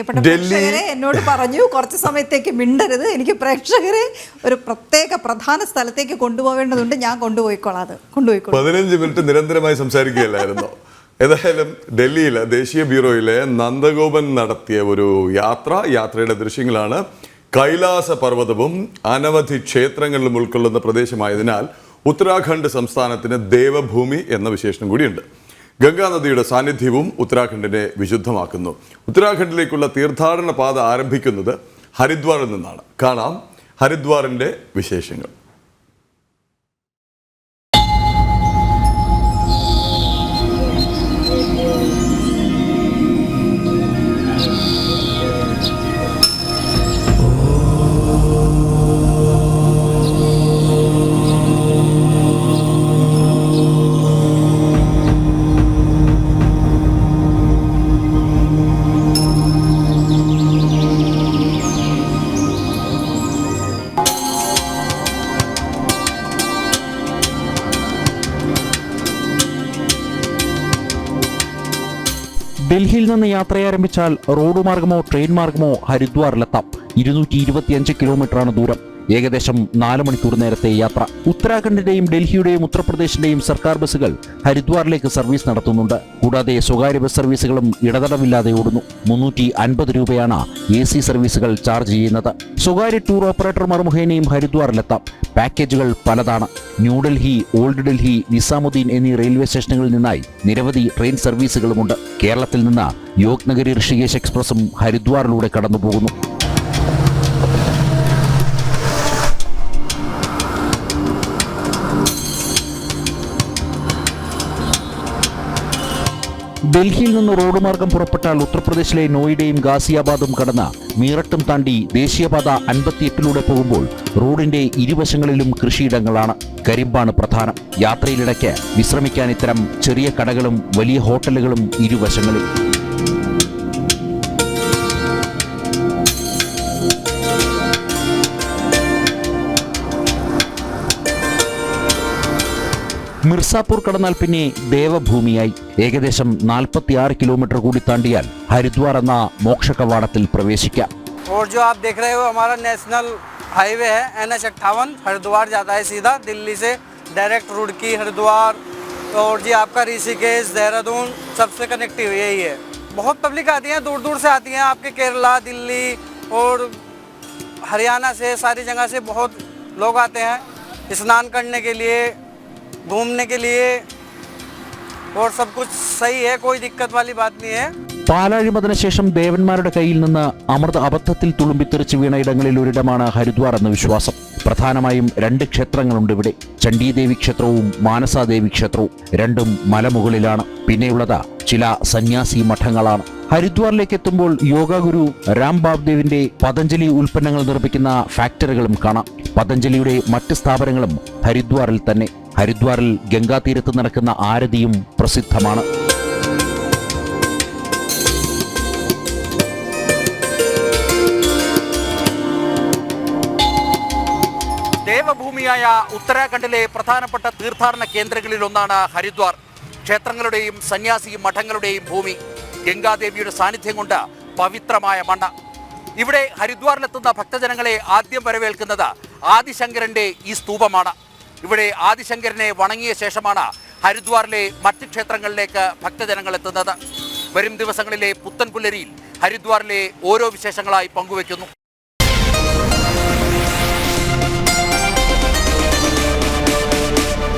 പ്രിയപ്പെട്ട പ്രേക്ഷകരെ എന്നോട് പറഞ്ഞു കുറച്ച് സമയത്തേക്ക് മിണ്ടരുത്, എനിക്ക് പ്രേക്ഷകരെ ഒരു പ്രധാന സ്ഥലത്തേക്ക് കൊണ്ടുപോകേണ്ടതുണ്ട്, ഞാൻ കൊണ്ടുപോയിക്കോളാം. 15 മിനിറ്റ് നിരന്തരമായി സംസാരിക്കുകയല്ലായിരുന്നു. ഏതായാലും ഡൽഹിയിലെ ദേശീയ ബ്യൂറോയിലെ നന്ദഗോപൻ നടത്തിയ ഒരു യാത്രയുടെ ദൃശ്യങ്ങളാണ്. കൈലാസ പർവ്വതവും അനവധി ക്ഷേത്രങ്ങളിലും ഉൾക്കൊള്ളുന്ന പ്രദേശമായതിനാൽ ഉത്തരാഖണ്ഡ് സംസ്ഥാനത്തിന് ദേവഭൂമി എന്ന വിശേഷണം കൂടിയുണ്ട്. ഗംഗാനദിയുടെ സാന്നിധ്യവും ഉത്തരാഖണ്ഡിനെ വിശുദ്ധമാക്കുന്നു. ഉത്തരാഖണ്ഡിലേക്കുള്ള തീർത്ഥാടന പാത ആരംഭിക്കുന്നത് ഹരിദ്വാറിൽ നിന്നാണ്. കാണാം ഹരിദ്വാറിന്റെ വിശേഷങ്ങൾ. ഡൽഹിയിൽ നിന്ന് യാത്രയാരംഭിച്ചാൽ റോഡ് മാർഗമോ ട്രെയിൻ മാർഗമോ ഹരിദ്വാറിലെത്താം. 225 കിലോമീറ്ററാണ് ദൂരം. ഏകദേശം 4 മണിക്കൂർ നേരത്തെ യാത്ര. ഉത്തരാഖണ്ഡിന്റെയും ഡൽഹിയുടെയും ഉത്തർപ്രദേശിന്റെയും സർക്കാർ ബസ്സുകൾ ഹരിദ്വാറിലേക്ക് സർവീസ് നടത്തുന്നുണ്ട്. കൂടാതെ സ്വകാര്യ ബസ് സർവീസുകളും ഇടതടമില്ലാതെ ഓടുന്നു. 350 രൂപയാണ് AC സർവീസുകൾ ചാർജ് ചെയ്യുന്നത്. സ്വകാര്യ ടൂർ ഓപ്പറേറ്റർമാർ മുഖേനയും ഹരിദ്വാറിലെത്താം. പാക്കേജുകൾ പലതാണ്. ന്യൂഡൽഹി, ഓൾഡ് ഡൽഹി, നിസാമുദ്ദീൻ എന്നീ റെയിൽവേ സ്റ്റേഷനുകളിൽ നിന്നായി നിരവധി ട്രെയിൻ സർവീസുകളുമുണ്ട്. കേരളത്തിൽ നിന്ന് യോഗ്നഗരി ഋഷികേശ് എക്സ്പ്രസും ഹരിദ്വാറിലൂടെ കടന്നുപോകുന്നു. ഡൽഹിയിൽ നിന്ന് റോഡ് മാർഗം പുറപ്പെട്ടാൽ ഉത്തർപ്രദേശിലെ നോയിഡയും ഗാസിയാബാദും കടന്ന് മീററ്റും താണ്ടി ദേശീയപാത 58 പോകുമ്പോൾ റോഡിന്റെ ഇരുവശങ്ങളിലും കൃഷിയിടങ്ങളാണ്. കരിമ്പാണ് പ്രധാനം. യാത്രയിലിടയ്ക്ക് വിശ്രമിക്കാൻ ഇത്തരം ചെറിയ കടകളും വലിയ ഹോട്ടലുകളും ഇരുവശങ്ങളിൽ. മിർസാപൂർ കടന്നാൽ പിന്നെ ദേവഭൂമിയായി. ഏകദേശം 46 കിലോമീറ്റർ കൂടി താണ്ടിയാൽ ഹരിദ്വാർ എന്ന മോക്ഷകവാടത്തിൽ പ്രവേശിക്കാം. और जो आप देख रहे हो हमारा नेशनल हाईवे है NH58 हरिद्वार जाता है सीधा दिल्ली से डायरेक्ट रुड़की हरिद्वार और जी आपका ऋषिकेश देहरादून सबसे कनेक्टिव यही है. बहुत पब्लिक आती है, दूर दूर से आती हैं, आपके केरला दिल्ली और हरियाणा से सारी जगह से बहुत लोग आते हैं स्नान करने के लिए, घूमने के लिए और सब कुछ सही है, कोई दिक्कत वाली बात नहीं है. പാലാഴിമതിന് ശേഷം ദേവന്മാരുടെ കയ്യിൽ നിന്ന് അമൃത അബദ്ധത്തിൽ തുളുമ്പിത്തെറിച്ച് വീണ ഇടങ്ങളിൽ ഒരിടമാണ് ഹരിദ്വാർ എന്ന വിശ്വാസം. പ്രധാനമായും 2 ക്ഷേത്രങ്ങളുണ്ട് ഇവിടെ. ചണ്ഡീദേവി ക്ഷേത്രവും മാനസാദേവി ക്ഷേത്രവും. രണ്ടും മലമുകളിലാണ്. പിന്നെയുള്ളത് ചില സന്യാസി മഠങ്ങളാണ്. ഹരിദ്വാറിലേക്ക് എത്തുമ്പോൾ യോഗാഗുരു രാം ബാബ്ദേവിന്റെ പതഞ്ജലി ഉൽപ്പന്നങ്ങൾ നിർമ്മിക്കുന്ന ഫാക്ടറികളും കാണാം. പതഞ്ജലിയുടെ മറ്റ് സ്ഥാപനങ്ങളും ഹരിദ്വാറിൽ തന്നെ. ഹരിദ്വാറിൽ ഗംഗാതീരത്ത് നടക്കുന്ന ആരതിയും പ്രസിദ്ധമാണ്. ദേവഭൂമിയായ ഉത്തരാഖണ്ഡിലെ പ്രധാനപ്പെട്ട തീർത്ഥാടന കേന്ദ്രങ്ങളിലൊന്നാണ് ഹരിദ്വാർ. ക്ഷേത്രങ്ങളുടെയും സന്യാസി മഠങ്ങളുടെയും ഭൂമി. ഗംഗാദേവിയുടെ സാന്നിധ്യം കൊണ്ട് പവിത്രമായ മണ്ണ്. ഇവിടെ ഹരിദ്വാറിലെത്തുന്ന ഭക്തജനങ്ങളെ ആദ്യം വരവേൽക്കുന്നത് ആദിശങ്കരന്റെ ഈ സ്തൂപമാണ്. ഇവിടെ ആദിശങ്കരനെ വണങ്ങിയ ശേഷമാണ് ഹരിദ്വാറിലെ മറ്റ് ക്ഷേത്രങ്ങളിലേക്ക് ഭക്തജനങ്ങൾ എത്തുന്നത്. വരും ദിവസങ്ങളിലെ പുത്തൻ പുലരിയിൽ ഹരിദ്വാറിലെ ഓരോ വിശേഷങ്ങളായി പങ്കുവയ്ക്കുന്നു.